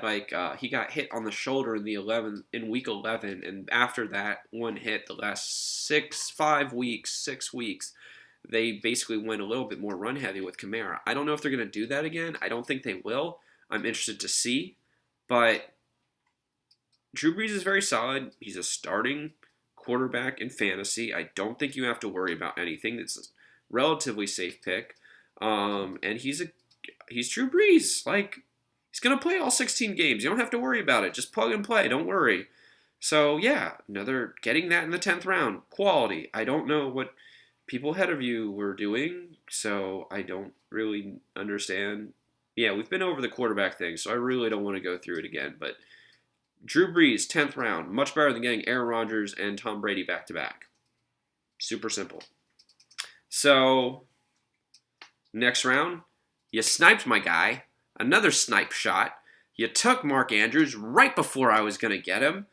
he got hit on the shoulder in week 11, and after that one hit, the last 6 weeks, they basically went a little bit more run heavy with Kamara. I don't know if they're going to do that again. I don't think they will. I'm interested to see, but Drew Brees is very solid. He's a starting quarterback in fantasy. I don't think you have to worry about anything. It's a relatively safe pick, and he's Drew Brees. Like, he's going to play all 16 games. You don't have to worry about it. Just plug and play. Don't worry. So, yeah, getting that in the 10th round. Quality. I don't know what people ahead of you were doing, so I don't really understand. Yeah, we've been over the quarterback thing, so I really don't want to go through it again. But Drew Brees, 10th round. Much better than getting Aaron Rodgers and Tom Brady back-to-back. Super simple. So, next round, you sniped my guy. Another snipe shot. You took Mark Andrews right before I was going to get him.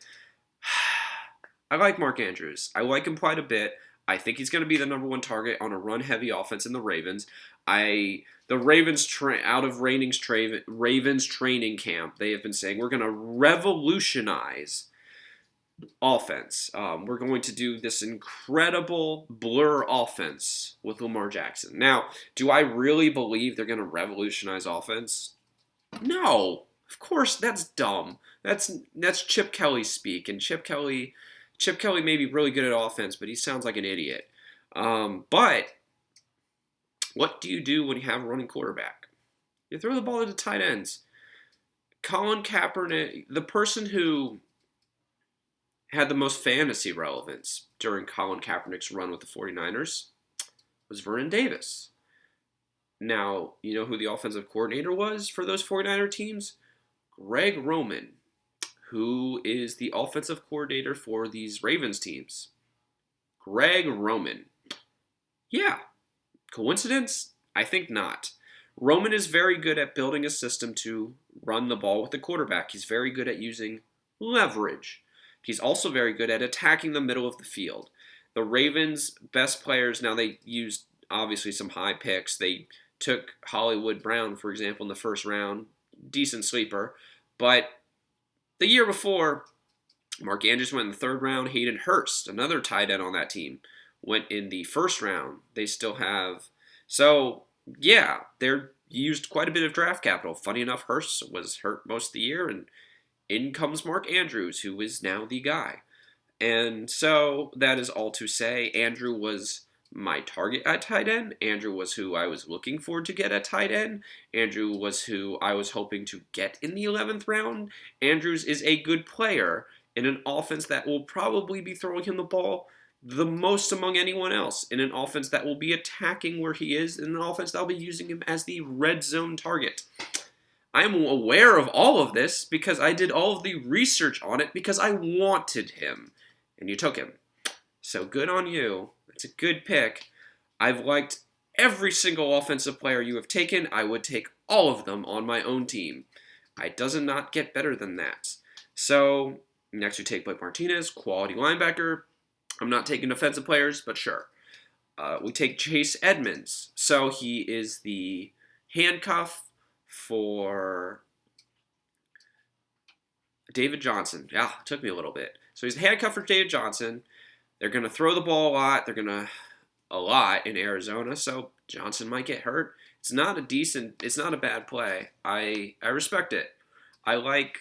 I like Mark Andrews. I like him quite a bit. I think he's going to be the number one target on a run-heavy offense in the Ravens. The Ravens out of Ravens training camp, they have been saying we're going to revolutionize offense. We're going to do this incredible blur offense with Lamar Jackson. Now, do I really believe they're going to revolutionize offense? No, of course that's dumb. That's Chip Kelly speak, and Chip Kelly may be really good at offense, but he sounds like an idiot. But what do you do when you have a running quarterback? You throw the ball to the tight ends. Colin Kaepernick, the person who had the most fantasy relevance during Colin Kaepernick's run with the 49ers was Vernon Davis. Now, you know who the offensive coordinator was for those 49er teams? Greg Roman, who is the offensive coordinator for these Ravens teams. Greg Roman. Yeah. Coincidence? I think not. Roman is very good at building a system to run the ball with the quarterback. He's very good at using leverage. He's also very good at attacking the middle of the field. The Ravens' best players, now they used obviously some high picks. They took Hollywood Brown, for example, in the first round. Decent sleeper. But the year before, Mark Andrews went in the third round. Hayden Hurst, another tight end on that team, went in the first round. They still have... So, yeah, they're used quite a bit of draft capital. Funny enough, Hurst was hurt most of the year, and in comes Mark Andrews, who is now the guy. And so that is all to say. Andrew was my target at tight end. Andrew was who I was looking for to get at tight end. Andrew was who I was hoping to get in the 11th round. Andrews is a good player in an offense that will probably be throwing him the ball the most among anyone else, in an offense that will be attacking where he is, in an offense that will be using him as the red zone target. I'm aware of all of this because I did all of the research on it because I wanted him. And you took him. So good on you. It's a good pick. I've liked every single offensive player you have taken. I would take all of them on my own team. It does not get better than that. So next we take Blake Martinez, quality linebacker. I'm not taking defensive players, but sure. We take Chase Edmonds. So he is the handcuff for David Johnson. Yeah, it took me a little bit. So he's the handcuff for David Johnson. They're going to throw the ball a lot. They're going to a lot in Arizona, so Johnson might get hurt. It's not a bad play. I respect it. I like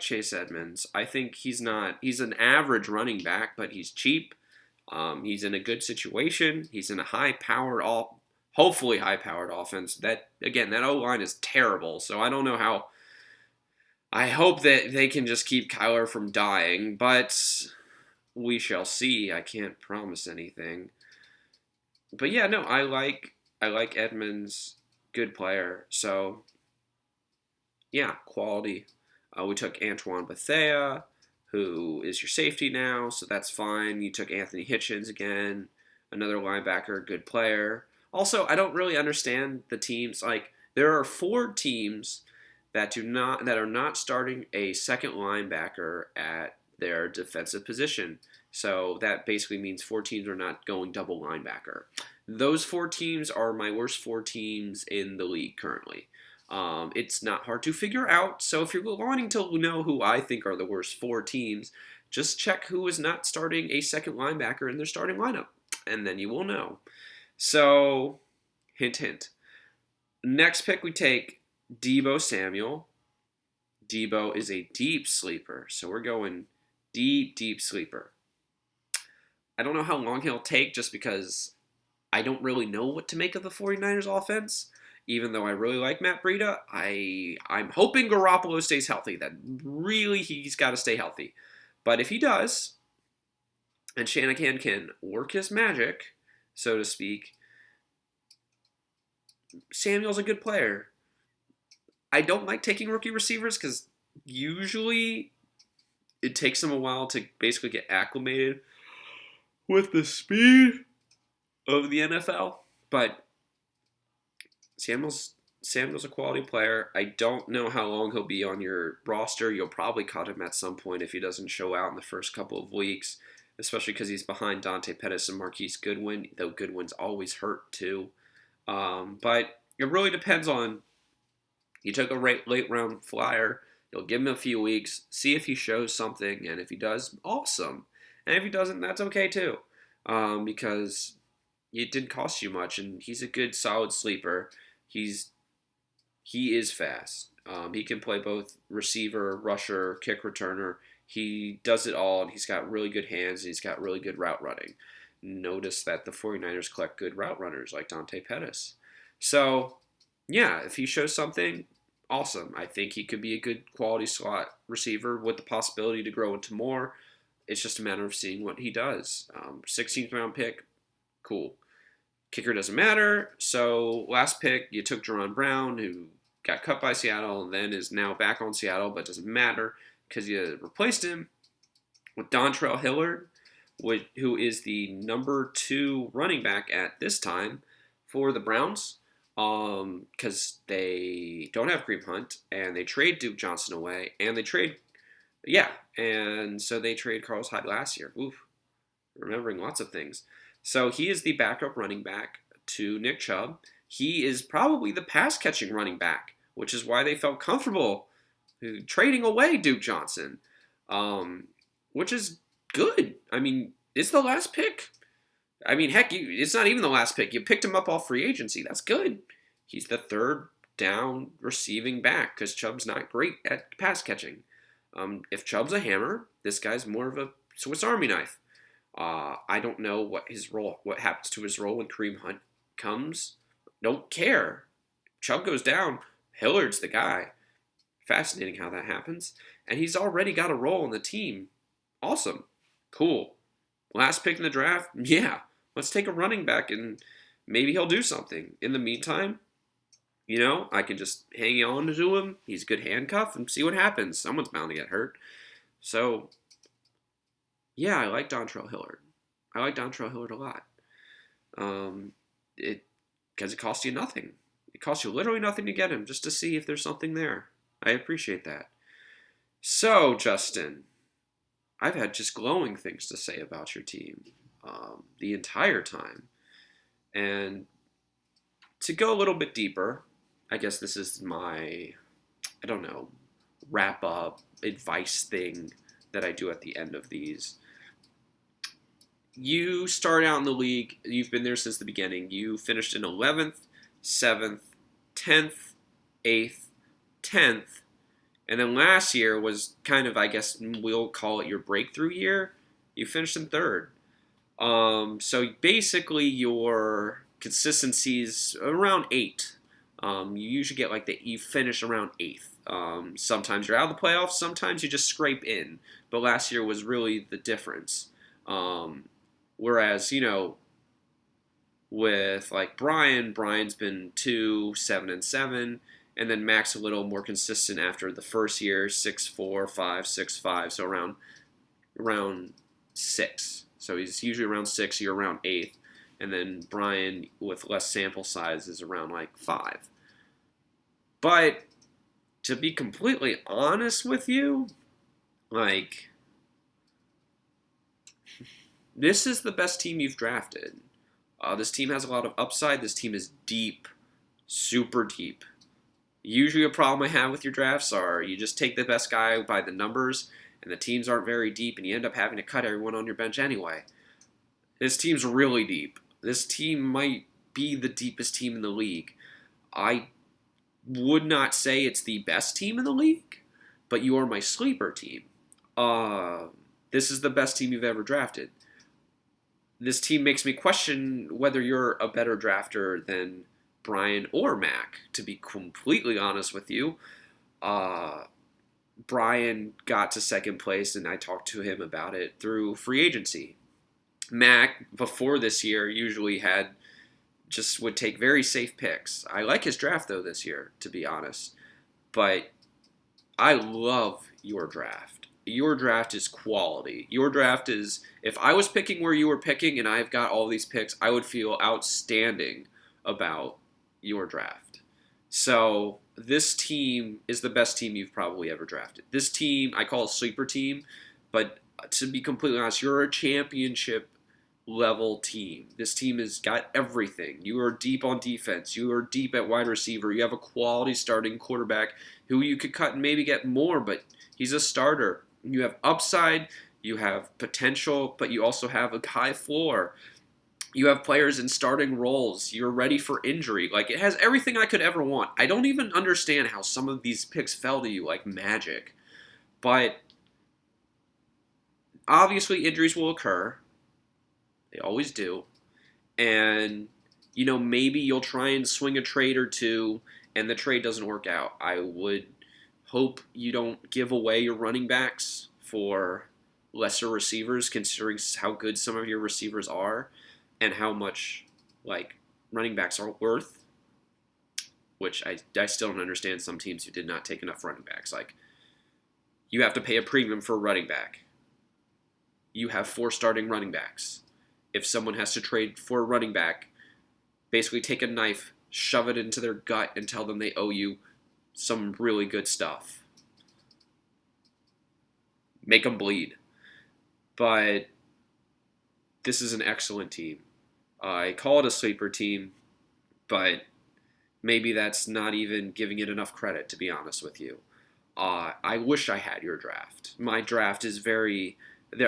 Chase Edmonds. I think he's an average running back, but he's cheap. He's in a good situation. He's in a hopefully high-powered offense. That O-line is terrible, so I don't know how. I hope that they can just keep Kyler from dying, but we shall see. I can't promise anything. But yeah, no, I like Edmonds, good player. So yeah, quality. We took Antoine Bethea, who is your safety now, so that's fine. You took Anthony Hitchens again, another linebacker, good player. Also, I don't really understand the teams. Like, there are 4 teams that are not starting a second linebacker at their defensive position. So that basically means 4 teams are not going double linebacker. Those 4 teams are my worst 4 teams in the league currently. It's not hard to figure out, so if you're wanting to know who I think are the worst 4 teams, just check who is not starting a second linebacker in their starting lineup, and then you will know. So, hint, hint. Next pick we take Deebo Samuel. Deebo is a deep sleeper, so we're going deep sleeper. I don't know how long he'll take just because I don't really know what to make of the 49ers offense. Even though I really like Matt Breida, I'm hoping Garoppolo stays healthy. That really, he's got to stay healthy. But if he does, and Shanahan can work his magic, so to speak, Samuel's a good player. I don't like taking rookie receivers because usually it takes them a while to basically get acclimated with the speed of the NFL. But Samuel's Samuel's a quality player. I don't know how long he'll be on your roster. You'll probably cut him at some point if he doesn't show out in the first couple of weeks, especially because he's behind Dante Pettis and Marquise Goodwin, though Goodwin's always hurt too. But it really depends on, you took a late round flyer. You'll give him a few weeks, see if he shows something, and if he does, awesome. And if he doesn't, that's okay too, because it didn't cost you much, and he's a good, solid sleeper. He is fast. He can play both receiver, rusher, kick returner. He does it all, and he's got really good hands, and he's got really good route running. Notice that the 49ers collect good route runners like Dante Pettis. So, yeah, if he shows something, awesome. I think he could be a good quality slot receiver with the possibility to grow into more. It's just a matter of seeing what he does. 16th round pick, cool. Kicker doesn't matter. So last pick, you took Jerron Brown, who got cut by Seattle and then is now back on Seattle, but doesn't matter because you replaced him with Dontrell Hilliard, who is the number 2 running back at this time for the Browns, because they don't have Kareem Hunt and they trade Duke Johnson away and and so they trade Carlos Hyde last year. Oof, remembering lots of things. So he is the backup running back to Nick Chubb. He is probably the pass-catching running back, which is why they felt comfortable trading away Duke Johnson, which is good. I mean, it's the last pick. I mean, heck, it's not even the last pick. You picked him up off free agency. That's good. He's the third down receiving back because Chubb's not great at pass catching. If Chubb's a hammer, this guy's more of a Swiss Army knife. I don't know what happens to his role when Kareem Hunt comes. Don't care. Chubb goes down. Hilliard's the guy. Fascinating how that happens. And he's already got a role in the team. Awesome. Cool. Last pick in the draft? Yeah. Let's take a running back and maybe he'll do something. In the meantime, I can just hang on to him. He's a good handcuff and see what happens. Someone's bound to get hurt. So, yeah, I like Dontrell Hilliard. I like Dontrell Hilliard a lot. Because it costs you nothing. It costs you literally nothing to get him, just to see if there's something there. I appreciate that. So, Justin, I've had just glowing things to say about your team the entire time. And to go a little bit deeper, I guess this is my, wrap-up advice thing that I do at the end of these. You start out in the league, you've been there since the beginning. You finished in 11th, 7th, 10th, 8th, 10th, and then last year was kind of, I guess we'll call it your breakthrough year. You finished in 3rd. So basically your consistency is around 8. You usually get you finish around 8th. Sometimes you're out of the playoffs, sometimes you just scrape in. But last year was really the difference. Whereas, with Brian's been 2, 7, and 7, and then Mac's a little more consistent after the first year, 6, 4, 5, 6, 5, so around 6. So he's usually around 6, you're around 8th, and then Brian, with less sample size, is around 5. But to be completely honest with you, this is the best team you've drafted. This team has a lot of upside. This team is deep, super deep. Usually a problem I have with your drafts are you just take the best guy by the numbers, and the teams aren't very deep, and you end up having to cut everyone on your bench anyway. This team's really deep. This team might be the deepest team in the league. I would not say it's the best team in the league, but you are my sleeper team. This is the best team you've ever drafted. This team makes me question whether you're a better drafter than Brian or Mac, to be completely honest with you. Brian got to 2nd place, and I talked to him about it through free agency. Mac, before this year, usually would take very safe picks. I like his draft, though, this year, to be honest. But I love your draft. Your draft is quality. Your draft is, if I was picking where you were picking and I've got all these picks, I would feel outstanding about your draft. So this team is the best team you've probably ever drafted. This team, I call a sleeper team, but to be completely honest, you're a championship level team. This team has got everything. You are deep on defense. You are deep at wide receiver. You have a quality starting quarterback who you could cut and maybe get more, but he's a starter. You have upside, you have potential, but you also have a high floor. You have players in starting roles. You're ready for injury. Like, it has everything I could ever want. I don't even understand how some of these picks fell to you like magic. But obviously, injuries will occur. They always do. And, maybe you'll try and swing a trade or two, and the trade doesn't work out. I would hope you don't give away your running backs for lesser receivers, considering how good some of your receivers are and how much, running backs are worth, which I still don't understand some teams who did not take enough running backs. Like, you have to pay a premium for a running back. You have 4 starting running backs. If someone has to trade for a running back, basically take a knife, shove it into their gut, and tell them they owe you some really good stuff. Make them bleed. But this is an excellent team. I call it a sleeper team, but maybe that's not even giving it enough credit, to be honest with you. I wish I had your draft. My draft is very...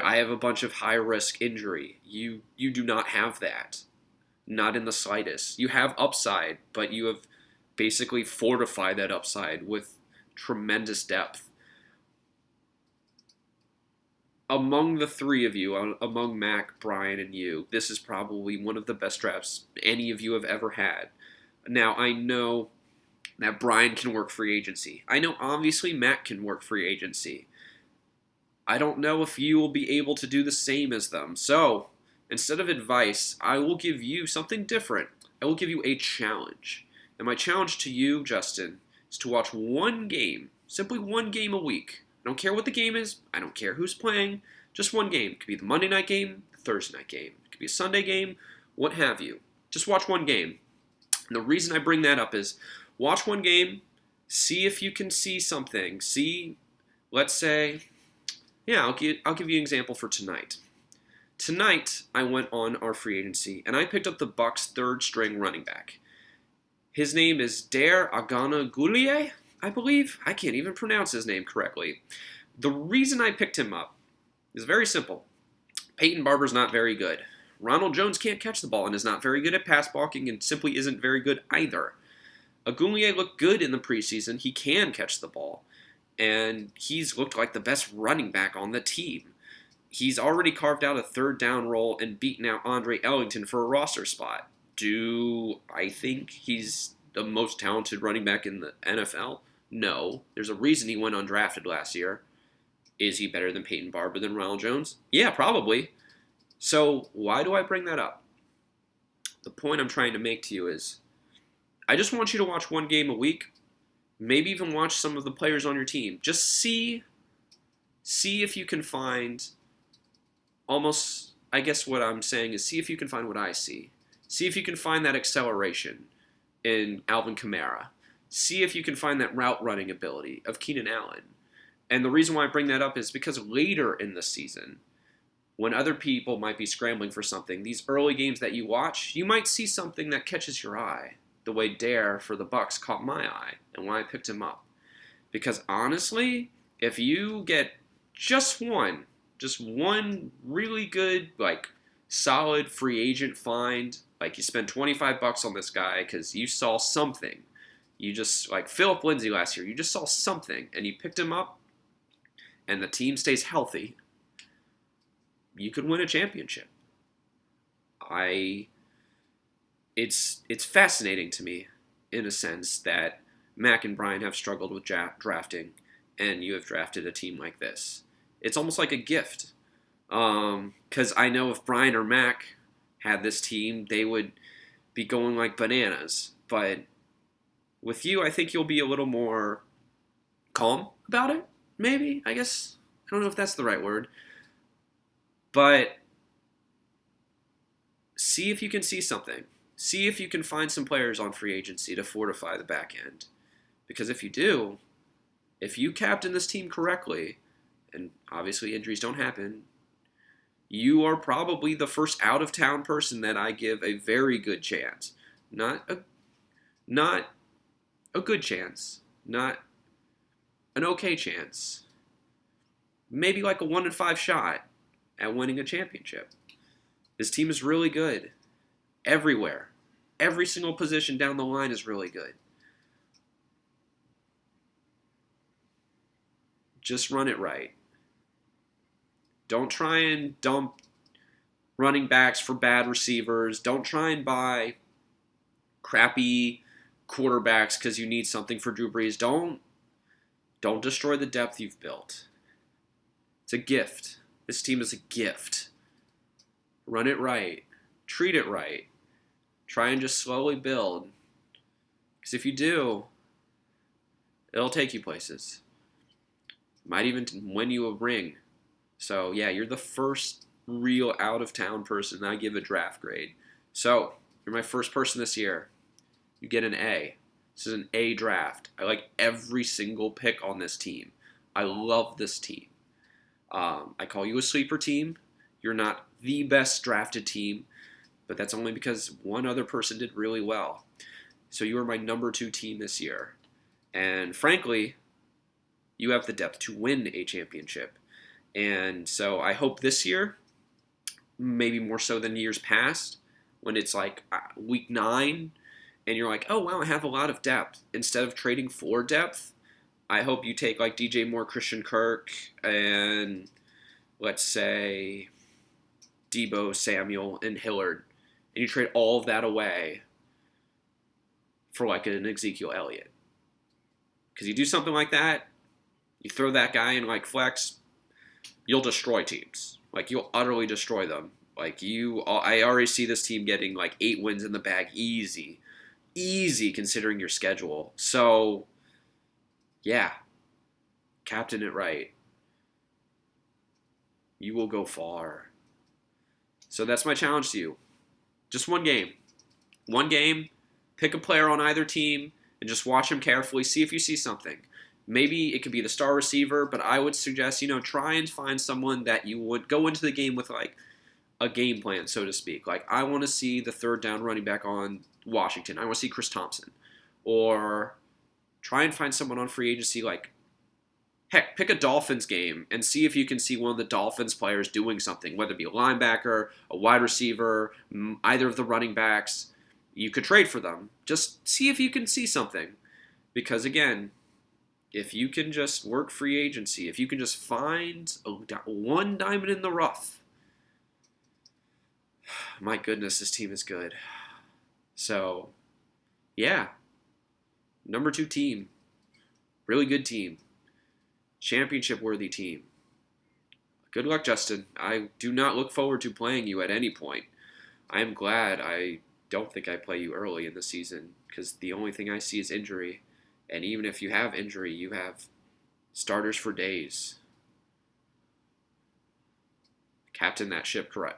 I have a bunch of high-risk injury. You do not have that. Not in the slightest. You have upside, but you have basically fortified that upside with tremendous depth. Among the 3 of you, among Mac, Brian, and you, this is probably one of the best drafts any of you have ever had. Now, I know that Brian can work free agency. I know, obviously, Mac can work free agency. I don't know if you will be able to do the same as them. So, instead of advice, I will give you something different. I will give you a challenge. And my challenge to you, Justin, is to watch one game, simply one game a week. I don't care what the game is. I don't care who's playing. Just one game. It could be the Monday night game, the Thursday night game. It could be a Sunday game, what have you. Just watch one game. And the reason I bring that up is watch one game, see if you can see something. See, let's say... Yeah, I'll give you an example for tonight. Tonight, I went on our free agency, and I picked up the Bucks' 3rd-string running back. His name is Dare Agana, I believe. I can't even pronounce his name correctly. The reason I picked him up is very simple. Peyton Barber's not very good. Ronald Jones can't catch the ball and is not very good at pass blocking and simply isn't very good either. Agoulier looked good in the preseason. He can catch the ball. And he's looked like the best running back on the team. He's already carved out a 3rd down role and beaten out Andre Ellington for a roster spot. Do I think he's the most talented running back in the NFL? No. There's a reason he went undrafted last year. Is he better than Peyton Barber than Ronald Jones? Yeah, probably. So why do I bring that up? The point I'm trying to make to you is I just want you to watch one game a week. Maybe even watch some of the players on your team. Just see if you can find almost, I guess what I'm saying is see if you can find what I see. See if you can find that acceleration in Alvin Kamara. See if you can find that route running ability of Keenan Allen. And the reason why I bring that up is because later in the season, when other people might be scrambling for something, these early games that you watch, you might see something that catches your eye. The way Dare for the Bucks caught my eye and why I picked him up. Because honestly, if you get just one really good, solid free agent find, you spend $25 on this guy because you saw something. You just, Philip Lindsay last year, you just saw something and you picked him up and the team stays healthy, you could win a championship. It's fascinating to me, in a sense, that Mac and Brian have struggled with drafting, and you have drafted a team like this. It's almost like a gift. Because I know if Brian or Mac had this team, they would be going like bananas. But with you, I think you'll be a little more calm about it, maybe, I guess. I don't know if that's the right word. But see if you can see something. See if you can find some players on free agency to fortify the back end. Because if you do, if you captain this team correctly, and obviously injuries don't happen, you are probably the first out of town person that I give a very good chance. Not a good chance. Not an okay chance. Maybe like a 1 in 5 shot at winning a championship. This team is really good. Everywhere. Every single position down the line is really good. Just run it right. Don't try and dump running backs for bad receivers. Don't try and buy crappy quarterbacks because you need something for Drew Brees. Don't destroy the depth you've built. It's a gift. This team is a gift. Run it right. Treat it right. Try and just slowly build. Because if you do, it'll take you places. Might even win you a ring. So, yeah, you're the first real out-of-town person I give a draft grade. So, you're my first person this year. You get an A. This is an A draft. I like every single pick on this team. I love this team. I call you a sleeper team. You're not the best drafted team, but that's only because one other person did really well. So you are my number 2 team this year. And frankly, you have the depth to win a championship. And so I hope this year, maybe more so than years past, when it's like week 9, and you're like, oh, wow, I have a lot of depth. Instead of trading for depth, I hope you take like DJ Moore, Christian Kirk, and let's say Debo, Samuel, and Hillard, and you trade all of that away for like an Ezekiel Elliott. Because you do something like that, you throw that guy in like flex, you'll destroy teams. Like you'll utterly destroy them. Like I already see this team getting like 8 wins in the bag easy considering your schedule. So, yeah, captain it right. You will go far. So that's my challenge to you. Just one game. One game, pick a player on either team, and just watch him carefully, see if you see something. Maybe it could be the star receiver, but I would suggest, try and find someone that you would go into the game with like a game plan, so to speak. Like, I want to see the third down running back on Washington. I want to see Chris Thompson. Or try and find someone on free agency like, heck, pick a Dolphins game and see if you can see one of the Dolphins players doing something, whether it be a linebacker, a wide receiver, either of the running backs. You could trade for them. Just see if you can see something. Because, again, if you can just work free agency, if you can just find one diamond in the rough, my goodness, this team is good. So, yeah. Number 2 team. Really good team. Championship-worthy team. Good luck, Justin. I do not look forward to playing you at any point. I am glad I don't think I play you early in the season because the only thing I see is injury. And even if you have injury, you have starters for days. Captain that ship right.